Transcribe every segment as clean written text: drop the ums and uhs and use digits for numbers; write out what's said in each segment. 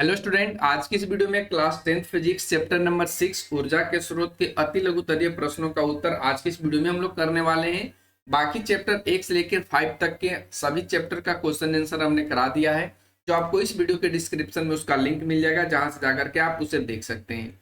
Hello student, आज की इस वीडियो में class 10th physics chapter number 6 ऊर्जा के स्रोत के अति लघुतरीय प्रश्नों का उत्तर आज की इस वीडियो में हम लोग करने वाले हैं। बाकी चैप्टर 1 से लेकर 5 तक के सभी चैप्टर का क्वेश्चन आंसर हमने करा दिया है, जो आपको इस वीडियो के डिस्क्रिप्शन में उसका लिंक मिल जाएगा, जहां से जाकर के आप उसे देख सकते हैं।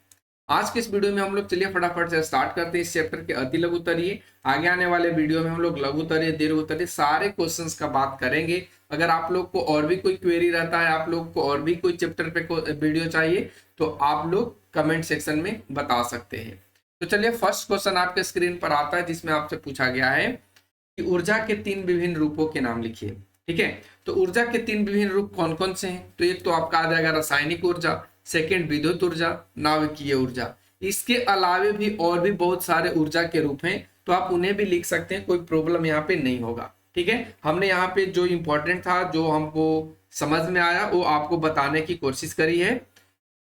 आज के इस वीडियो में हम लोग चलिए फटाफट से स्टार्ट करते हैं इस चैप्टर के अति लघुतरीय। आगे आने वाले वीडियो में हम लोग लघुतरीय दीर्घोत्तरीय सारे क्वेश्चंस का बात करेंगे। अगर आप लोग को और भी कोई क्वेरी रहता है, आप लोग को और भी कोई चैप्टर पे वीडियो चाहिए, तो आप लोग कमेंट सेक्शन में बता सकते हैं। तो चलिए फर्स्ट क्वेश्चन आपके स्क्रीन पर आता है, जिसमें आपसे पूछा गया है कि ऊर्जा के 3 विभिन्न रूपों के नाम लिखिए। ठीक है, तो ऊर्जा के 3 विभिन्न रूप कौन कौन से हैं? तो एक तो आपका आ जाएगा रासायनिक ऊर्जा, सेकेंड विद्युत ऊर्जा, नाभिकीय ऊर्जा। इसके अलावे भी और भी बहुत सारे ऊर्जा के रूप हैं, तो आप उन्हें भी लिख सकते हैं, कोई प्रॉब्लम यहाँ पे नहीं होगा। ठीक है, हमने यहाँ पे जो इंपॉर्टेंट था, जो हमको समझ में आया, वो आपको बताने की कोशिश करी है।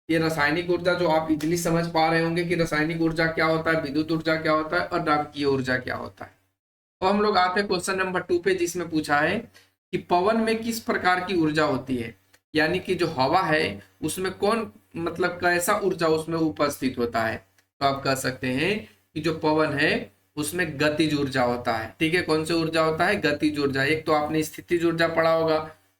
ये रासायनिक ऊर्जा जो आप इजिली समझ पा रहे होंगे कि रासायनिक ऊर्जा क्या होता है, विद्युत ऊर्जा क्या होता है और नाभिकीय ऊर्जा क्या होता है। तो हम लोग आते हैं क्वेश्चन नंबर 2 पे, जिसमें पूछा है कि पवन में किस प्रकार की ऊर्जा होती है, यानी कि जो हवा है उसमें कौन मतलब कैसा ऊर्जा उसमें उपस्थित होता है। तो आप कह सकते हैं कि जो पवन है उसमें गतिज ऊर्जा होता है। ठीक है, कौन सी ऊर्जा होता है? गतिज ऊर्जा। एक तो आपने स्थितिज ऊर्जा पढ़ा होगा,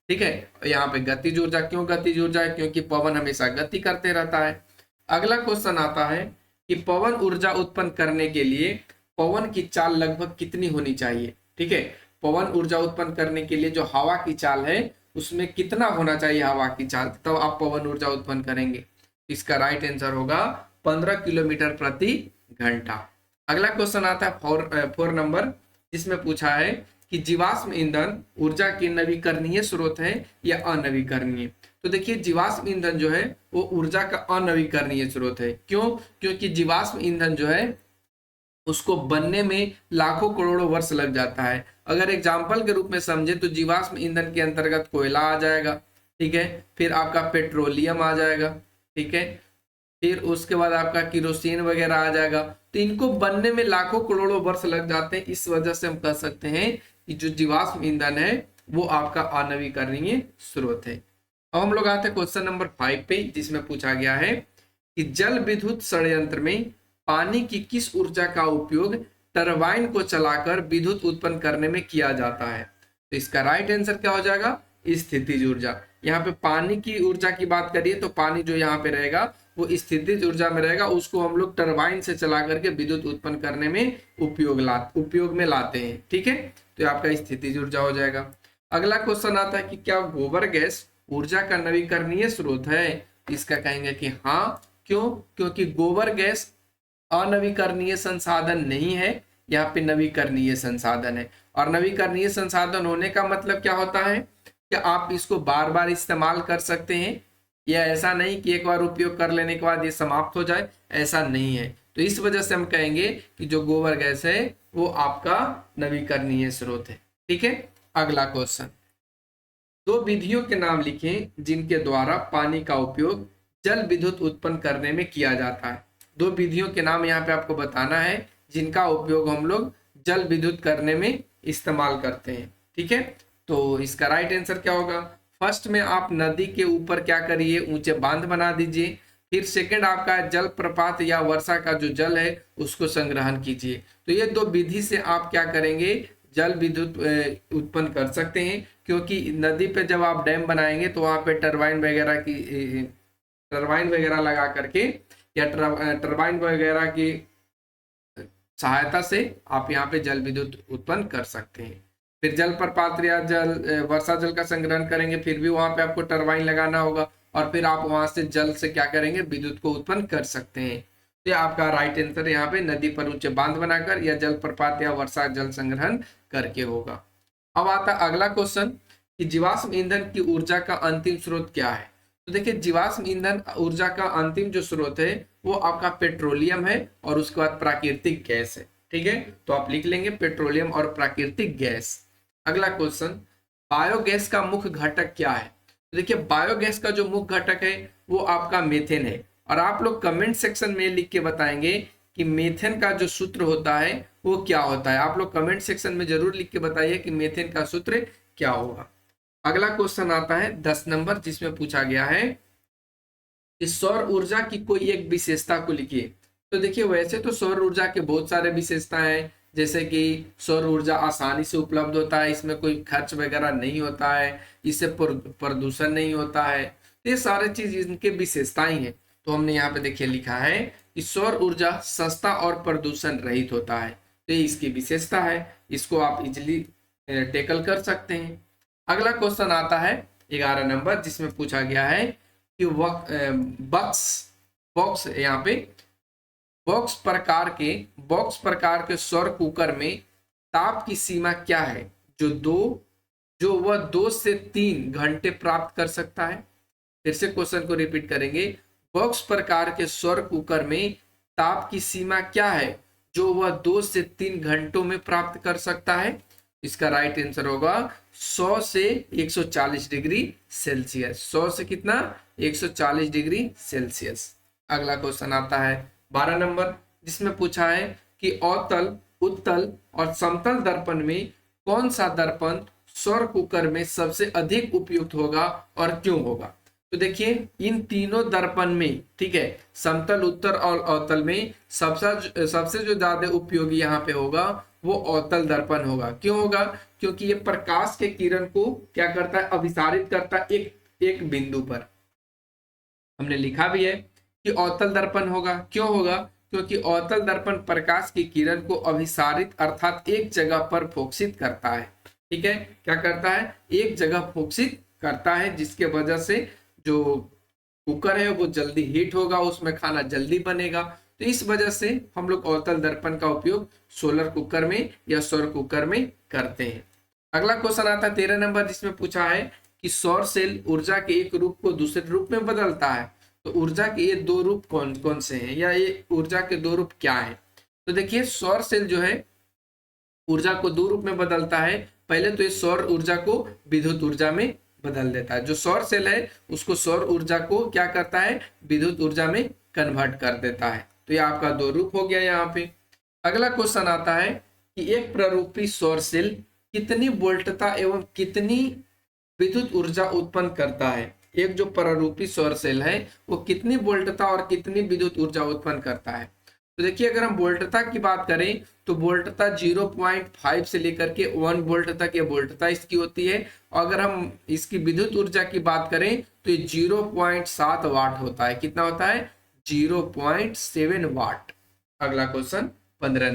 ठीक है, यहाँ पे गतिज ऊर्जा। क्यों गतिज ऊर्जा है? क्योंकि पवन हमेशा गति करते रहता है। अगला क्वेश्चन आता है कि पवन ऊर्जा उत्पन्न करने के लिए पवन की चाल लगभग कितनी होनी चाहिए। ठीक है, पवन ऊर्जा उत्पन्न करने के लिए जो हवा की चाल है उसमें कितना होना चाहिए हवा की चाल, तब तो आप पवन ऊर्जा उत्पन्न करेंगे। इसका राइट आंसर होगा 15 किलोमीटर प्रति घंटा। अगला क्वेश्चन आता है 4 नंबर, जिसमें पूछा है कि जीवाश्म ईंधन ऊर्जा की नवीकरणीय स्रोत है या अनवीकरणीय। तो देखिए, जीवाश्म ईंधन जो है वो ऊर्जा का अनवीकरणीय स्रोत है। क्यों? क्योंकि जीवाश्म ईंधन जो है उसको बनने में लाखों करोड़ों वर्ष लग जाता है। अगर एग्जाम्पल के रूप में समझे तो जीवाश्म ईंधन के अंतर्गत कोयला आ जाएगा, ठीक है, फिर आपका पेट्रोलियम आ जाएगा, ठीक है, फिर उसके बाद आपका किरोसिन वगैरह आ जाएगा। तो इनको बनने में लाखों करोड़ों वर्ष लग जाते हैं। इस वजह से हम कह सकते हैं कि जो जीवाश्म ईंधन है वो आपका अनवीकरणीय स्रोत है। अब हम लोग आते हैं क्वेश्चन नंबर 5 पे, जिसमें पूछा गया है कि जल विद्युत संयंत्र में पानी की किस ऊर्जा का उपयोग टरबाइन को चलाकर विद्युत उत्पन्न करने में किया जाता है। तो इसका राइट आंसर क्या हो जाएगा? स्थितिज ऊर्जा। यहाँ पे पानी की ऊर्जा की बात करिए तो पानी जो यहाँ पे रहेगा वो स्थितिज ऊर्जा में रहेगा, उसको हम लोग टरबाइन से चला करके विद्युत उत्पन्न करने में उपयोग में लाते हैं। ठीक है, तो आपका स्थितिज ऊर्जा हो जाएगा। अगला क्वेश्चन आता है कि क्या गोबर गैस ऊर्जा का नवीकरणीय स्रोत है? इसका कहेंगे कि हाँ। क्यों? क्योंकि गोबर गैस अनवीकरणीय संसाधन नहीं है, यहाँ पे नवीकरणीय संसाधन है। और नवीकरणीय संसाधन होने का मतलब क्या होता है कि आप इसको बार बार इस्तेमाल कर सकते हैं। यह ऐसा नहीं कि एक बार उपयोग कर लेने के बाद ये समाप्त हो जाए, ऐसा नहीं है। तो इस वजह से हम कहेंगे कि जो गोबर गैस है वो आपका नवीकरणीय स्रोत है। ठीक है, अगला क्वेश्चन, दो विधियों के नाम लिखें जिनके द्वारा पानी का उपयोग जल विद्युत उत्पन्न करने में किया जाता है। दो विधियों के नाम यहाँ पे आपको बताना है जिनका उपयोग हम लोग जल विद्युत करने में इस्तेमाल करते हैं। ठीक है, तो इसका राइट आंसर क्या होगा? फर्स्ट में आप नदी के ऊपर क्या करिए, ऊंचे बांध बना दीजिए। फिर सेकंड आपका जल प्रपात या वर्षा का जो जल है उसको संग्रहण कीजिए। तो ये दो विधि से आप क्या करेंगे, जल विद्युत उत्पन्न कर सकते हैं। क्योंकि नदी पे जब आप डैम बनाएंगे तो वहां पे टरबाइन वगैरह लगा करके या टरबाइन वगैरह की सहायता से आप यहाँ पे जल विद्युत उत्पन्न कर सकते हैं। फिर जल प्रपात या वर्षा जल का संग्रहण करेंगे, फिर भी वहां पे आपको टरबाइन लगाना होगा और फिर आप वहां से जल से क्या करेंगे, विद्युत को उत्पन्न कर सकते हैं। तो आपका राइट आंसर यहाँ पे नदी पर ऊंचे बांध बनाकर या जल प्रपात या वर्षा जल संग्रहण करके होगा। अब आता अगला क्वेश्चन कि जीवाश्म ईंधन की ऊर्जा का अंतिम स्रोत क्या है। तो देखिए, जीवाश्म ईंधन ऊर्जा का अंतिम जो स्रोत है वो आपका पेट्रोलियम है और उसके बाद प्राकृतिक गैस है। ठीक है, तो आप लिख लेंगे पेट्रोलियम और प्राकृतिक गैस। अगला क्वेश्चन, बायोगैस का मुख्य घटक क्या है। तो देखिए, बायोगैस का जो मुख्य घटक है वो आपका मीथेन है। और आप लोग कमेंट सेक्शन में लिख के बताएंगे कि मीथेन का जो सूत्र होता है वो क्या होता है। आप लोग कमेंट सेक्शन में जरूर लिख के बताइए कि मीथेन का सूत्र क्या होगा। अगला क्वेश्चन आता है 10 नंबर, जिसमें पूछा गया है इस सौर ऊर्जा की कोई एक विशेषता को लिखिए। तो देखिए वैसे तो सौर ऊर्जा के बहुत सारे विशेषताएं हैं, जैसे कि सौर ऊर्जा आसानी से उपलब्ध होता है, इसमें कोई खर्च वगैरह नहीं होता है, इससे प्रदूषण नहीं होता है। ये सारे चीज इनके विशेषताएं हैं। तो हमने यहाँ पे देखिए लिखा है कि सौर ऊर्जा सस्ता और प्रदूषण रहित होता है, तो ये इसकी विशेषता है। इसको आप इजिली टेकल कर सकते हैं। अगला क्वेश्चन आता है 11 नंबर, जिसमें पूछा गया है कि बॉक्स बॉक्स यहाँ पे बॉक्स प्रकार के सौर कुकर में ताप की सीमा क्या है जो वह 2 से 3 घंटे प्राप्त कर सकता है। फिर से क्वेश्चन को रिपीट करेंगे। बॉक्स प्रकार के सौर कुकर में ताप की सीमा क्या है जो वह 2 से 3 घंटों में प्राप्त कर सकता है। इसका राइट आंसर होगा 100 से 140 डिग्री सेल्सियस। 100 से कितना? 140 डिग्री सेल्सियस। अगला क्वेश्चन आता है 12 नंबर, जिसमें पूछा है कि अवतल, उत्तल और समतल दर्पण में कौन सा दर्पण सौर कुकर में सबसे अधिक उपयुक्त होगा और क्यों होगा। तो देखिए इन तीनों दर्पण में, ठीक है, समतल, उत्तल और अवतल में सबसे जो ज्यादा उपयोगी यहाँ पे होगा वो अवतल दर्पण होगा। क्यों होगा? क्योंकि ये प्रकाश के किरण को क्या करता है? अभिसारित करता है एक बिंदु पर। हमने लिखा भी है कि अवतल दर्पण होगा। क्यों होगा? क्योंकि अवतल दर्पण प्रकाश की किरण को अभिसारित अर्थात एक जगह पर फोकसित करता है। ठीक है, क्या करता है? एक जगह फोकसित करता है, जिसके वजह से जो कुकर है वो जल्दी हीट होगा, उसमें खाना जल्दी बनेगा। तो इस वजह से हम लोग अवतल दर्पण का उपयोग सोलर कुकर में या सौर कुकर में करते हैं। अगला क्वेश्चन आता है 13 नंबर, जिसमें पूछा है कि सौर सेल ऊर्जा के एक रूप को दूसरे रूप में बदलता है। तो ऊर्जा के ये 2 रूप कौन कौन से हैं, या ये ऊर्जा के 2 रूप क्या है? तो देखिए सौर सेल जो है ऊर्जा को 2 रूप में बदलता है। पहले तो ये सौर ऊर्जा को विद्युत ऊर्जा में बदल देता है। जो सौर सेल है उसको सौर ऊर्जा को क्या करता है? विद्युत ऊर्जा में कन्वर्ट कर देता है। तो ये आपका 2 रूप हो गया यहाँ पे। अगला क्वेश्चन आता है कि एक प्ररूपी सौर सेल कितनी वोल्टता एवं कितनी विद्युत ऊर्जा उत्पन्न करता है। एक जो प्ररूपी सौर सेल है वो कितनी वोल्टता और कितनी विद्युत ऊर्जा उत्पन्न करता है। तो देखिए अगर हम वोल्टता की बात करें तो वोल्टता 0.5 से लेकर के 1 वोल्ट तक ये वोल्टता इसकी होती है। और अगर हम इसकी विद्युत ऊर्जा की बात करें तो ये 0.7 वाट होता है। कितना होता है? 0.7 वाट। अगला क्वेश्चन 15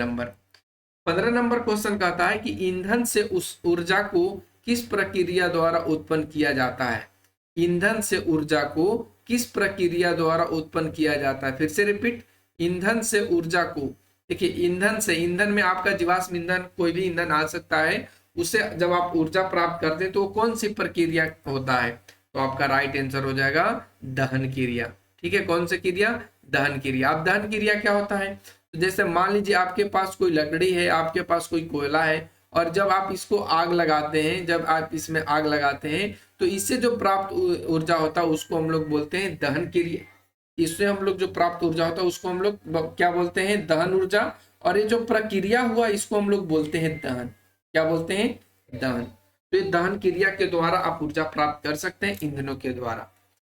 नंबर क्वेश्चन कहता है कि ईंधन से उस ऊर्जा को किस प्रक्रिया द्वारा उत्पन्न किया जाता है। ईंधन से ऊर्जा को किस प्रक्रिया द्वारा उत्पन्न किया जाता है। फिर से रिपीट, ईंधन से ऊर्जा को। देखिए ईंधन में आपका जीवाश्म ईंधन, कोई भी ईंधन आ सकता है, उससे जब आप ऊर्जा प्राप्त करते हैं तो कौन सी प्रक्रिया होता है? तो आपका राइट आंसर हो जाएगा दहन क्रिया। ठीक है, कौन सी क्रिया? दहन क्रिया। अब दहन क्रिया क्या होता है? तो जैसे मान लीजिए आपके पास कोई लकड़ी है, आपके पास कोई कोयला है, और जब आप इसको आग लगाते हैं, जब आप इसमें आग लगाते हैं तो इससे जो प्राप्त ऊर्जा होता है उसको हम लोग बोलते हैं दहन क्रिया। इससे हम लोग जो प्राप्त ऊर्जा होता है उसको हम लोग क्या बोलते हैं? दहन ऊर्जा। और ये जो प्रक्रिया हुआ इसको हम लोग बोलते हैं दहन। क्या बोलते हैं? दहन। तो ये दहन क्रिया के द्वारा आप ऊर्जा प्राप्त कर सकते हैं ईंधनों के द्वारा।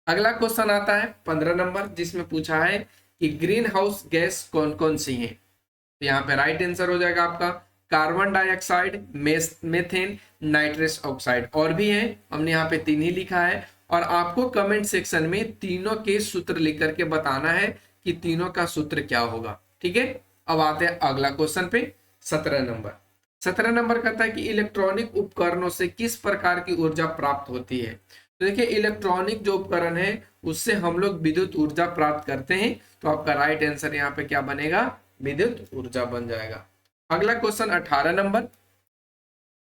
अगला क्वेश्चन आता है 15 नंबर, जिसमें पूछा है कि ग्रीन हाउस गैस कौन कौन सी है। तो यहाँ पे राइट आंसर हो जाएगा आपका carbon dioxide, methane, nitrous oxide. और भी है, हमने यहाँ पे 3 ही लिखा है। और आपको कमेंट सेक्शन में तीनों के सूत्र लिख करके बताना है कि तीनों का सूत्र क्या होगा। ठीक है, अब आते हैं अगला क्वेश्चन पे 17 नंबर कहता है कि इलेक्ट्रॉनिक उपकरणों से किस प्रकार की ऊर्जा प्राप्त होती है। तो देखिए इलेक्ट्रॉनिक जो उपकरण है उससे हम लोग विद्युत ऊर्जा प्राप्त करते हैं। तो आपका राइट आंसर यहाँ पे क्या बनेगा? विद्युत ऊर्जा बन जाएगा। अगला क्वेश्चन 18 नंबर,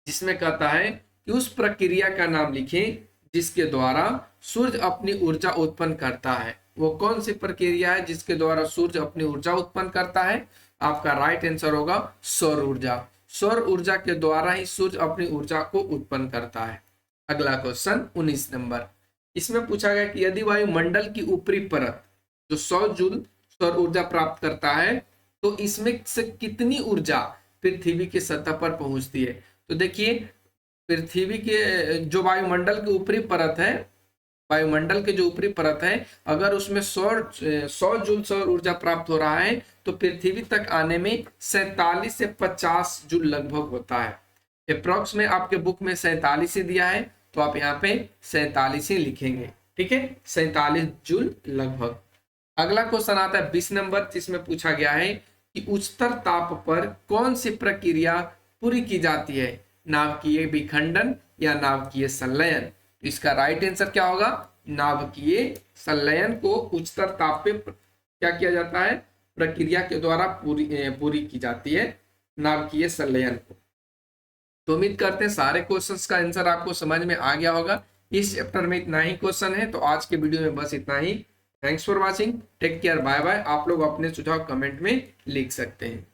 जिसमें कहता है कि उस प्रक्रिया का नाम लिखें जिसके द्वारा सूर्य अपनी ऊर्जा उत्पन्न करता है। वो कौन सी प्रक्रिया है जिसके द्वारा सूर्य अपनी ऊर्जा उत्पन्न करता है? आपका राइट आंसर होगा सौर ऊर्जा। सौर ऊर्जा के द्वारा ही सूर्य अपनी ऊर्जा को उत्पन्न करता है। अगला क्वेश्चन 19 नंबर, इसमें पूछा गया कि यदि वायुमंडल की ऊपरी परत जो 100 जूल सौर ऊर्जा प्राप्त करता है तो इसमें से कितनी ऊर्जा पृथ्वी की सतह पर पहुंचती है। तो देखिए पृथ्वी के जो वायुमंडल की ऊपरी परत है वायुमंडल के जो ऊपरी परत है, अगर उसमें 100 जूल सौर ऊर्जा प्राप्त हो रहा है तो पृथ्वी तक आने में 47 से 50 जूल लगभग होता है। अप्रोक्स में आपके बुक में 47 ही दिया है, तो आप यहाँ पे 47 ही लिखेंगे। ठीक है, 47 जूल लगभग। अगला क्वेश्चन आता है 20 नंबर, जिसमें पूछा गया है कि उच्चतर ताप पर कौन सी प्रक्रिया पूरी की जाती है, नाभिकीय विखंडन या नाभिकीय संलयन। इसका राइट आंसर क्या होगा, नाभिकीय संलयन को उच्चतर ताप पे क्या किया जाता है, प्रक्रिया के द्वारा पूरी की जाती है, नाभिकीय संलयन को। तो उम्मीद करते हैं सारे क्वेश्चंस का आंसर आपको समझ में आ गया होगा। इस चैप्टर में इतना ही क्वेश्चन है, तो आज के वीडियो में बस इतना ही। Thanks for watching, take care, bye bye. आप लोग अपने सुझाव कमेंट में लिख सकते हैं।